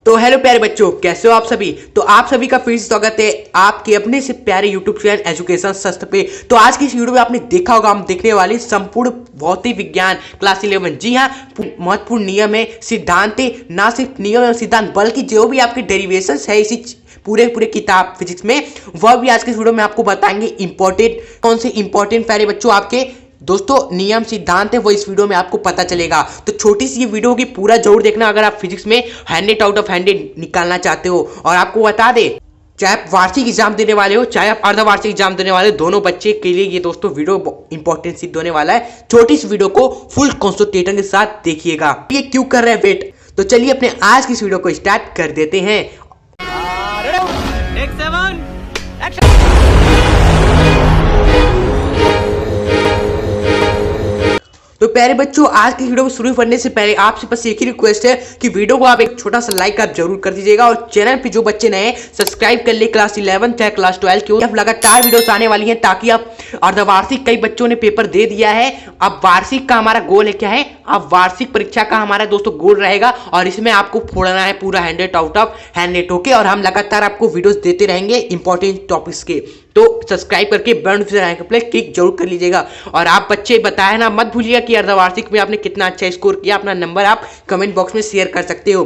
तो हेलो प्यारे बच्चों, कैसे हो आप सभी। तो आप सभी का फिर से स्वागत है आपके अपने से प्यारे यूट्यूब चैनल एजुकेशन शस्त्र पे। तो आज की इस वीडियो में आपने देखा होगा हम देखने वाले संपूर्ण भौतिक विज्ञान क्लास 11। जी हाँ, महत्वपूर्ण नियम है, सिद्धांत है, ना सिर्फ नियम और सिद्धांत बल्कि जो भी आपके डेरिवेशन है इसी पूरे किताब फिजिक्स में, वह भी आज के वीडियो में आपको बताएंगे। इंपॉर्टेंट कौन से इंपॉर्टेंट प्यारे बच्चों आपके दोस्तों नियम सिद्धांत है वो इस वीडियो में आपको पता चलेगा। तो छोटी सी ये वीडियो की पूरा जरूर देखना अगर आप फिजिक्स में 100 आउट ऑफ 100 निकालना चाहते हो। और आपको बता दे, चाहे आप वार्षिक एग्जाम देने वाले हो चाहे आप अर्धवार्षिक एग्जाम देने वाले हो, दोनों बच्चे के लिए ये दोस्तों वीडियो इंपॉर्टेंट सिद्ध होने वाला है। छोटी सी वीडियो को फुल कॉन्सेंट्रेशन के साथ देखिएगा। ये क्यों कर रहे हैं वेट, तो चलिए अपने आज की इस वीडियो को स्टार्ट कर देते हैं। तो प्यारे बच्चों, आज की वीडियो को शुरू करने से पहले आपसे बस एक ही रिक्वेस्ट है कि वीडियो को आप एक छोटा सा लाइक आप जरूर कर दीजिएगा और चैनल पे जो बच्चे नए सब्सक्राइब कर ले। क्लास 11 चाहे क्लास 12 की अब लगातार वीडियोस आने वाली हैं ताकि आप अर्धवार्षिक कई बच्चों ने पेपर दे दिया है। अब वार्षिक का हमारा गोल है क्या है, अब वार्षिक परीक्षा का हमारा दोस्तों गोल रहेगा और इसमें आपको फोड़ना है पूरा 100 आउट ऑफ 100। ओके, और हम लगातार आपको वीडियोस देते रहेंगे इंपॉर्टेंट टॉपिक्स के। तो सब्सक्राइब करके बेल नोटिफिकेशन पे क्लिक जरूर कर लीजिएगा। और आप बच्चे बताए ना, मत भूलिएगा कि अर्धवार्षिक में आपने कितना अच्छा स्कोर किया। अपना नंबर आप कमेंट बॉक्स में शेयर कर सकते हो।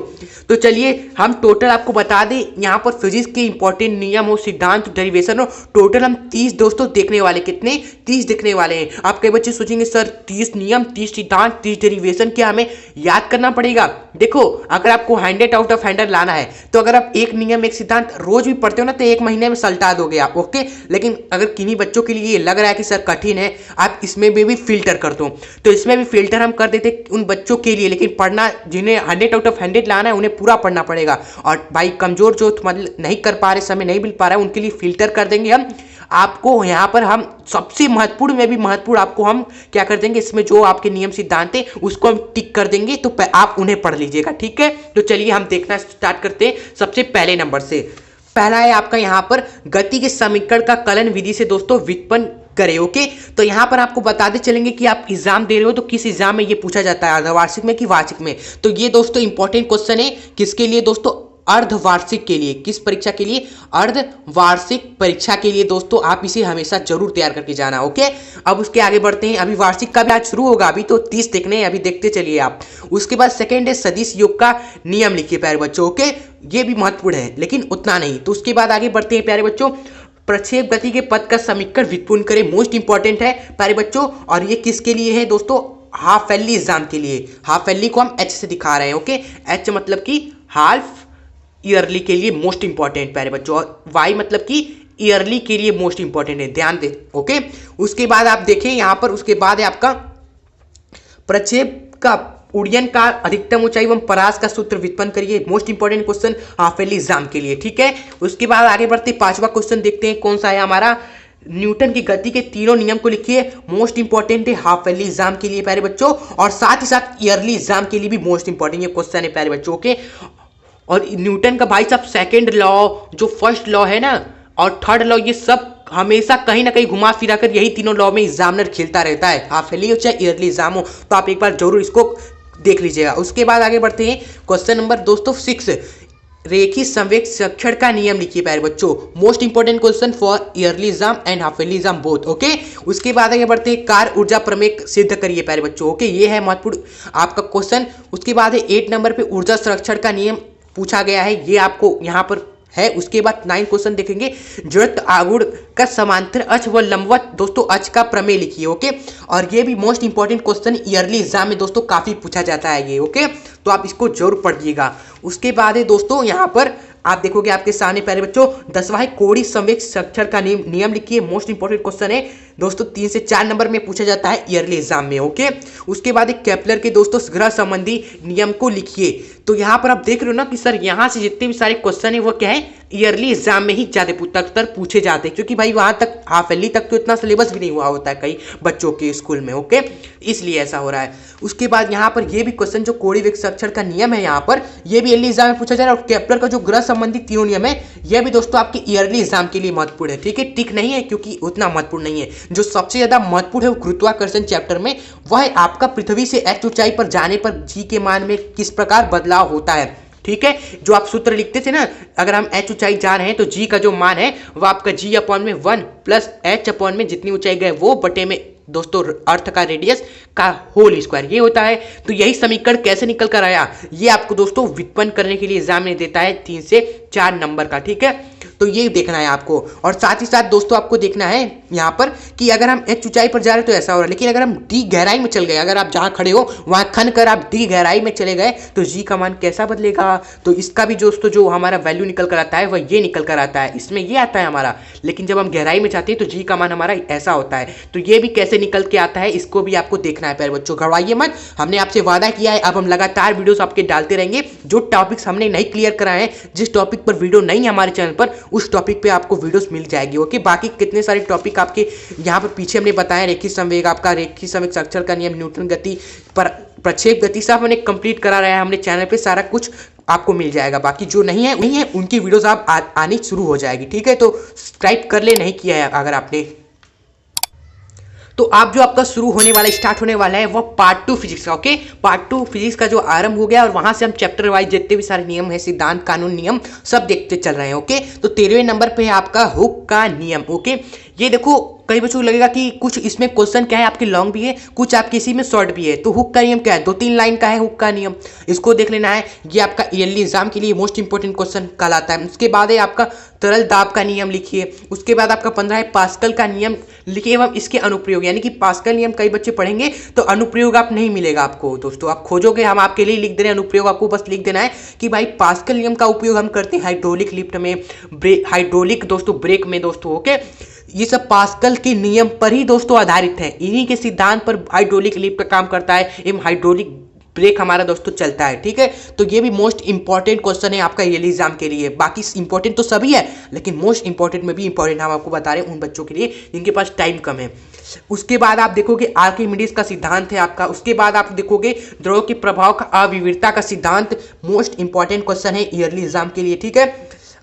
तो चलिए हम टोटल आपको बता दें, यहाँ पर फिजिक्स के इंपॉर्टेंट नियम हो, सिद्धांत, डेरिवेशन हो, टोटल हम 30 दोस्तों देखने वाले। कितने? 30 देखने वाले हैं। आप कई बच्चे सोचेंगे सर 30 नियम, 30 सिद्धांत, 30 डेरिवेशन क्या हमें याद करना पड़ेगा? देखो, अगर आपको 100 आउट ऑफ 100 लाना है तो अगर आप एक नियम एक सिद्धांत रोज भी पढ़ते हो ना तो एक महीने में सल्टा दोगे आप। ओके, लेकिन अगर किन्हीं बच्चों के लिए ये लग रहा है कि सर कठिन है, आप इसमें भी फिल्टर कर दो। तो इसमें भी फिल्टर हम कर देते उन बच्चों के लिए, लेकिन पढ़ना जिन्हें 100 आउट ऑफ 100 लाना है उन्हें पूरा पढ़ना पड़ेगा। और भाई कमजोर जो मतलब नहीं कर पा रहे, समय नहीं मिल पा रहा है, उनके लिए फिल्टर कर देंगे हम। आपको यहाँ पर हम सबसे महत्वपूर्ण में भी महत्वपूर्ण आपको हम क्या कर देंगे, इसमें जो आपके नियम सिद्धांत है उसको हम टिक कर देंगे, तो आप उन्हें पढ़ लीजिएगा। ठीक है, तो चलिए हम देखना स्टार्ट करते हैं सबसे पहले नंबर से। पहला है आपका यहाँ पर गति के समीकरण का कलन विधि से दोस्तों व्युत्पन्न करें। ओके, तो यहाँ पर आपको बताते चलेंगे कि आप एग्जाम दे रहे हो तो किस एग्जाम में ये पूछा जाता है, अर्धवार्षिक में कि वार्षिक में। तो ये दोस्तों इंपॉर्टेंट क्वेश्चन है किसके लिए दोस्तों, अर्धवार्षिक के लिए। किस परीक्षा के लिए? अर्धवार्षिक परीक्षा के लिए दोस्तों आप इसे हमेशा जरूर तैयार करके जाना। ओके, अब उसके आगे बढ़ते हैं। अभी वार्षिक का भी आज शुरू होगा, अभी तो 30 देखने हैं, अभी देखते चलिए आप। उसके बाद सेकंड है सदिश योग का नियम लिखिए प्यारे बच्चों। ओके, ये भी महत्वपूर्ण है लेकिन उतना नहीं। तो उसके बाद आगे बढ़ते हैं प्यारे बच्चों, प्रक्षेप गति के पथ का समीकरण व्युत्पन्न करें। मोस्ट इंपॉर्टेंट है प्यारे बच्चों, और ये किसके लिए है दोस्तों? हाफ एयरली एग्जाम के लिए। हाफ एयरली को हम एच से दिखा रहे हैं। ओके, एच मतलब कि हाफ ईयरली के लिए मोस्ट इंपॉर्टेंट प्यारे बच्चों, और वाई मतलब कि ईयरली के लिए मोस्ट इंपॉर्टेंट है, ध्यान दें। ओके, उसके बाद आप देखें यहाँ पर, उसके बाद है आपका प्रक्षेप का उड्डयन का अधिकतम ऊंचाई एवं परास का सूत्र व्युत्पन्न करिए। Most important question half yearly exam के लिए। ठीक है, उसके बाद आगे बढ़ते पांचवा क्वेश्चन देखते हैं कौन सा है हमारा, न्यूटन की गति के तीनों नियम को लिखिए। मोस्ट इंपॉर्टेंट है हाफ ईयरली एग्जाम के लिए प्यारे बच्चों, और साथ ही साथ ईयरली एग्जाम के लिए भी मोस्ट इंपॉर्टेंट ये क्वेश्चन है प्यारे बच्चों। ओके, और न्यूटन का भाई साहब सेकंड लॉ, जो फर्स्ट लॉ है ना और थर्ड लॉ, ये सब हमेशा कहीं ना कहीं घुमा फिरा कर यही तीनों लॉ में एग्जामिनर खेलता रहता है, हाफ ईयरली हो चाहे ईयरली एग्जाम हो। तो आप एक बार जरूर इसको देख लीजिएगा। उसके बाद आगे बढ़ते हैं क्वेश्चन नंबर दोस्तों 6, रेखीय संवेग संरक्षण का नियम लिखिए प्यारे बच्चों। Most important question for yearly exam and half yearly exam both. Okay, उसके बाद आगे बढ़ते हैं कार्य ऊर्जा प्रमेय सिद्ध करिए प्यारे बच्चों। ओके, ये है महत्वपूर्ण आपका क्वेश्चन। उसके बाद है 8 नंबर पे ऊर्जा संरक्षण का नियम पूछा गया है, ये आपको यहाँ पर है। उसके बाद 9 क्वेश्चन देखेंगे, जड़त्व आघूर्ण का समांतर अक्ष व लंबवत दोस्तों अक्ष का प्रमेय लिखिए। ओके, और ये भी most important question yearly exam में दोस्तों काफी पूछा जाता है ये। ओके, तो आप इसको जरूर पढ़िएगा। उसके बाद है दोस्तों यहाँ पर आप देखोगे आपके सामने प्यारे बच्चों 10वां है कोणीय संवेग संरक्षण का नियम लिखिए। मोस्ट इंपॉर्टेंट क्वेश्चन है दोस्तों, 3 से 4 नंबर में पूछा जाता है ईयरली एग्जाम में। ओके, उसके बाद एक केपलर के दोस्तों ग्रह संबंधी नियम को लिखिए। तो यहाँ पर आप देख रहे हो ना कि सर यहाँ से जितने भी सारे क्वेश्चन है वो क्या है, ईयरली एग्जाम में ही ज्यादातर पूछे जाते हैं, क्योंकि भाई वहां तक हाफ ईयरली तक तो इतना सिलेबस भी नहीं हुआ होता है कई बच्चों के स्कूल में। ओके, इसलिए ऐसा हो रहा है। उसके बाद यहाँ पर ये भी क्वेश्चन जो कोणीय वेग संरक्षण का नियम है, यहाँ पर ये भी ईयरली एग्जाम में पूछा जा रहा है। और केपलर का जो ग्रह संबंधी तीनों नियम है यह भी दोस्तों आपके ईयरली एग्जाम के लिए महत्वपूर्ण है। ठीक है, टिक नहीं है क्योंकि उतना महत्वपूर्ण नहीं है। जो सबसे ज्यादा महत्वपूर्ण है वो गुरुत्वाकर्षण चैप्टर में, वह है आपका पृथ्वी से h ऊंचाई पर जाने पर g के मान में किस प्रकार बदलाव होता है। ठीक है। जो आप सूत्र लिखते थे ना, अगर हम h ऊंचाई जा रहे हैं तो g का जो मान है वो आपका g अपॉन में 1 प्लस h अपॉन में जितनी ऊंचाई गए वो बटे में दोस्तों अर्थ का रेडियस का होल स्क्वायर ये होता है। तो यही समीकरण कैसे निकल कर आया ये आपको दोस्तों व्युत्पन्न करने के लिए एग्जाम में देता है 3 से 4 नंबर का, ठीक है। तो ये देखना है आपको, और साथ ही साथ दोस्तों आपको देखना है यहाँ पर कि अगर हम h ऊंचाई पर जा रहे हैं तो ऐसा हो रहा है, लेकिन अगर हम d गहराई में चल गए, अगर आप जहाँ खड़े हो वहाँ खन कर आप d गहराई में चले गए तो g का मान कैसा बदलेगा। तो इसका भी दोस्तों जो हमारा वैल्यू निकल कर आता है वह ये निकल कर आता है, इसमें ये आता है हमारा, लेकिन जब हम गहराई में जाते हैं तो g का मान हमारा ऐसा होता है। तो ये भी कैसे निकल के आता है इसको भी आपको देखना है प्यारे बच्चों, घबराइए मत। हमने आपसे वादा किया है अब हम लगातार वीडियोस आपके डालते रहेंगे। जो टॉपिक्स हमने नहीं क्लियर कराए हैं, जिस टॉपिक पर वीडियो नहीं है हमारे चैनल पर, उस टॉपिक पे आपको वीडियोस मिल जाएगी, ओके। बाकी कितने सारे टॉपिक आपके यहाँ पर पीछे हमने बताया, रेखी संवेग, आपका रेखी संवेग साक्षर का नियम, न्यूटन गति, पर प्रक्षेप गति, सब हमने कंप्लीट करा रहा है हमने चैनल पे, सारा कुछ आपको मिल जाएगा। बाकी जो नहीं है उनकी वीडियोस आप आनी शुरू हो जाएगी, ठीक है। तो सब्सक्राइब कर ले नहीं किया है अगर आपने, तो आप जो आपका शुरू होने वाला स्टार्ट होने वाला है वो पार्ट 2 फिजिक्स का, ओके। पार्ट 2 फिजिक्स का जो आरंभ हो गया और वहां से हम चैप्टर वाइज जितने भी सारे नियम है, सिद्धांत, कानून, नियम सब देखते चल रहे हैं, ओके। तो 13वें नंबर पे है आपका हुक का नियम, ओके। ये देखो कई बच्चों को लगेगा कि कुछ इसमें क्वेश्चन क्या है आपके लॉन्ग भी है, कुछ आपके इसी में शॉर्ट भी है। तो हुक का नियम क्या है, 2-3 लाइन का है हुक का नियम, इसको देख लेना है। ये आपका ईयरली एग्जाम के लिए मोस्ट इंपोर्टेंट क्वेश्चन कहलाता है। उसके बाद है आपका तरल दाब का नियम लिखिए। उसके बाद आपका 15 है पास्कल का नियम लिखिए एवं इसके अनुप्रयोग, यानी कि पास्कल नियम कई बच्चे पढ़ेंगे तो अनुप्रयोग आप नहीं मिलेगा आपको दोस्तों, आप खोजोगे, हम आपके लिए लिख दे रहे हैं अनुप्रयोग, आपको बस लिख देना है कि भाई पास्कल नियम का उपयोग हम करते हैं हाइड्रोलिक लिफ्ट में, हाइड्रोलिक दोस्तों ब्रेक में दोस्तों, ओके। ये सब पास्कल के नियम पर ही दोस्तों आधारित है, इन्हीं के सिद्धांत पर हाइड्रोलिक लिफ्ट का काम करता है एवं हाइड्रोलिक ब्रेक हमारा दोस्तों चलता है, ठीक है। तो ये भी मोस्ट इंपॉर्टेंट क्वेश्चन है आपका ईयरली एग्जाम के लिए। बाकी इंपॉर्टेंट तो सभी है, लेकिन मोस्ट इंपॉर्टेंट में भी इंपॉर्टेंट हम आपको बता रहे हैं उन बच्चों के लिए जिनके पास टाइम कम है। उसके बाद आप देखोगे आर्किमिडीज का सिद्धांत है आपका। उसके बाद आप देखोगे द्रव के प्रभाव का अविरलता का सिद्धांत, मोस्ट इंपॉर्टेंट क्वेश्चन है ईयरली एग्जाम के लिए, ठीक है।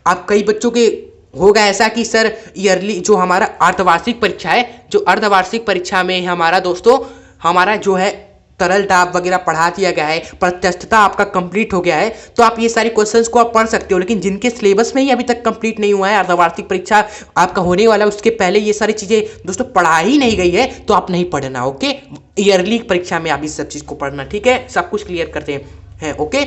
आप कई बच्चों के होगा ऐसा कि सर ईयरली जो हमारा अर्धवार्षिक परीक्षा है, जो अर्धवार्षिक परीक्षा में हमारा दोस्तों हमारा जो है तरल दाब वगैरह पढ़ा दिया गया है, प्रत्यक्षता आपका कंप्लीट हो गया है, तो आप ये सारे क्वेश्चंस को आप पढ़ सकते हो। लेकिन जिनके सिलेबस में ही अभी तक कंप्लीट नहीं हुआ है, अर्धवार्षिक परीक्षा आपका होने वाला है, उसके पहले ये सारी चीजें दोस्तों पढ़ा ही नहीं गई है, तो आप नहीं पढ़ना, ओके। ईयरली परीक्षा में आप इस सब चीज को पढ़ना, ठीक है, सब कुछ क्लियर करते हैं, ओके।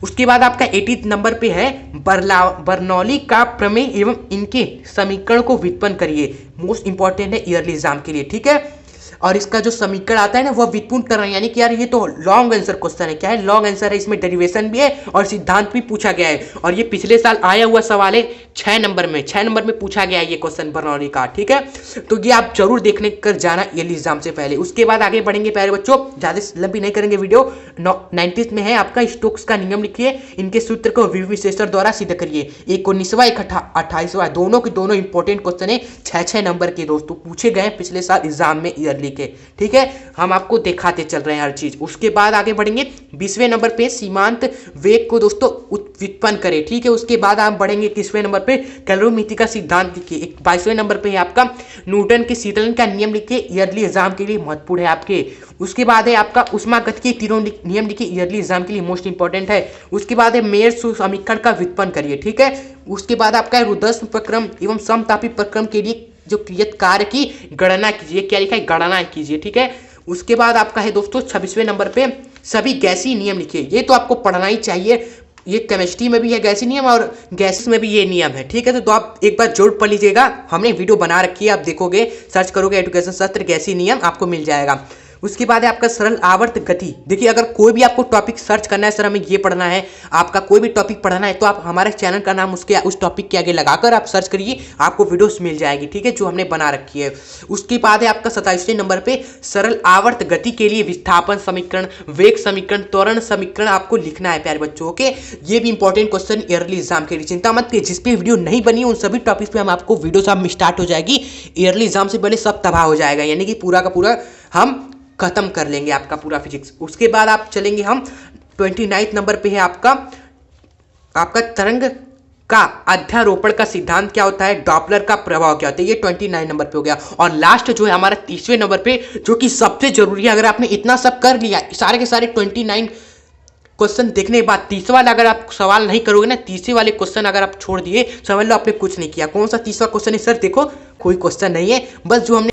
उसके बाद आपका 80 नंबर पे है बर्नौली का प्रमेय एवं इनके समीकरण को व्युत्पन्न करिए, मोस्ट इंपॉर्टेंट है ईयरली एग्जाम के लिए, ठीक है। और इसका जो समीकरण आता है ना वह व्युत्पन्न कर रहे हैं, यानी कि यार ये तो लॉन्ग आंसर क्वेश्चन है, क्या है लॉन्ग आंसर है, इसमें डेरिवेशन भी है और सिद्धांत भी पूछा गया है। और ये पिछले साल आया हुआ सवाल है 6 नंबर में पूछा गया है ये क्वेश्चन बर्नौली का, ठीक है। तो ये आप जरूर देखने कर जाना ईयरली एग्जाम से पहले। उसके बाद आगे बढ़ेंगे प्यारे बच्चों, ज्यादा लंबी नहीं करेंगे वीडियो। 90 में है आपका स्टोक्स का नियम लिखिए, इनके सूत्र को विभेषण द्वारा सिद्ध करिए। एक 19वां एक 28वां, दोनों के दोनों इंपॉर्टेंट क्वेश्चन है, 6-6 नंबर के दोस्तों पूछे गए पिछले साल एग्जाम में ईयरली के, ठीक है। हम आपको दिखाते चल रहे हैं हर चीज। उसके बाद आगे बढ़ेंगे 20वें नंबर पे सीमांत वेग को दोस्तों व्युत्पन्न करें, ठीक है। उसके बाद आप बढ़ेंगे 21वें नंबर पे कैलोरीमिति का सिद्धांत लिखिए। 22वें नंबर पे है आपका न्यूटन के शीतलन का नियम लिखिए, ईयरली एग्जाम के लिए महत्वपूर्ण है आपके। उसके बाद है आपका उष्मागति के तीनों नियम लिखिए, ईयरली एग्जाम के लिए मोस्ट इंपॉर्टेंट है। उसके बाद है मेयर समीकरण का व्युत्पन्न करिए, ठीक है। उसके बाद आपका रुद्रस्म प्रक्रम एवं समतापी प्रक्रम के लिए जो क्रियत कार्य की गणना कीजिए, क्या लिखा है गणना कीजिए, ठीक है। उसके बाद आपका है दोस्तों 26वें नंबर पे सभी गैसीय नियम लिखिए, ये तो आपको पढ़ना ही चाहिए, ये केमिस्ट्री में भी है गैसीय नियम और गैसेस में भी ये नियम है, ठीक है। तो आप एक बार जरूर पढ़ लीजिएगा, हमने वीडियो बना रखी है, आप देखोगे सर्च करोगे एजुकेशन शास्त्र गैसीय नियम, आपको मिल जाएगा। उसके बाद है आपका सरल आवर्त गति। देखिए अगर कोई भी आपको टॉपिक सर्च करना है, सर हमें ये पढ़ना है, आपका कोई भी टॉपिक पढ़ना है, तो आप हमारे चैनल का नाम उस टॉपिक के आगे लगाकर आप सर्च करिए, आपको वीडियोस मिल जाएगी, ठीक है, जो हमने बना रखी है। उसके बाद है आपका 27वें नंबर पे सरल आवर्त गति के लिए विस्थापन समीकरण, वेग समीकरण, त्वरण समीकरण आपको लिखना है प्यारे बच्चों, ओके। ये भी इंपॉर्टेंट क्वेश्चन ईयरली एग्जाम के लिए, चिंता मत कीजिए, जिस पे वीडियो नहीं बनी उन सभी टॉपिक्स पे हम आपको वीडियो साहब स्टार्ट हो जाएगी, ईयरली एग्जाम से पहले सब तबाह हो जाएगा, यानी कि पूरा का पूरा हम खत्म कर लेंगे आपका पूरा फिजिक्स। उसके बाद आप चलेंगे हम 29 नंबर पे है आपका तरंग का अध्यारोपण का सिद्धांत क्या होता है, डॉपलर का प्रभाव क्या होता है, ये 29 नंबर पे हो गया। और लास्ट जो है हमारा 30वें नंबर पे, जो कि सबसे जरूरी है, अगर आपने इतना सब कर लिया, सारे के सारे 29 क्वेश्चन देखने के बाद तीसरा वाला अगर आप सवाल नहीं करोगे ना, तीसरे वाले क्वेश्चन अगर आप छोड़ दिए, समझ लो आपने कुछ नहीं किया। कौन सा तीसरा क्वेश्चन है सर? देखो कोई क्वेश्चन नहीं है, बस जो हमने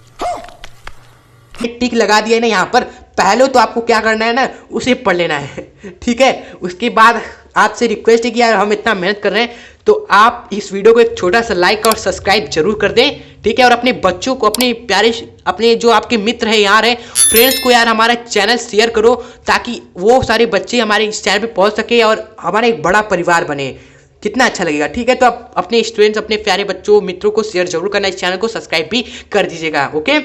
टिक लगा दिया है ना यहाँ पर, पहले तो आपको क्या करना है ना, उसे पढ़ लेना है, ठीक है। उसके बाद आपसे रिक्वेस्ट है कि यार हम इतना मेहनत कर रहे हैं तो आप इस वीडियो को एक छोटा सा लाइक और सब्सक्राइब जरूर कर दें, ठीक है। और अपने बच्चों को, अपने प्यारे, अपने जो आपके मित्र हैं यार हैं, फ्रेंड्स को यार हमारा चैनल शेयर करो, ताकि वो सारे बच्चे हमारे इस चैनल पे पहुंच सके और हमारा एक बड़ा परिवार बने। कितना अच्छा लगेगा, ठीक है। तो आप अपने स्टूडेंट्स, अपने प्यारे बच्चों, मित्रों को शेयर जरूर करना, इस चैनल को सब्सक्राइब भी कर दीजिएगा, ओके,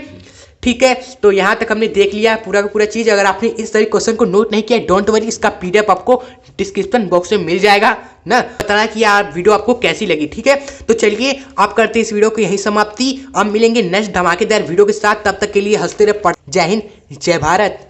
ठीक है। तो यहाँ तक हमने देख लिया पूरा का पूरा चीज़। अगर आपने इस तरह क्वेश्चन को नोट नहीं किया, डोंट वरी, इसका पीडीएफ आपको डिस्क्रिप्शन बॉक्स में मिल जाएगा ना। बताना कि यार वीडियो आपको कैसी लगी, ठीक है। तो चलिए आप करते हैं इस वीडियो को यहीं समाप्ति। हम मिलेंगे नेक्स्ट धमाकेदार वीडियो के साथ, तब तक के लिए हंसते रहे। जय हिंद, जय भारत।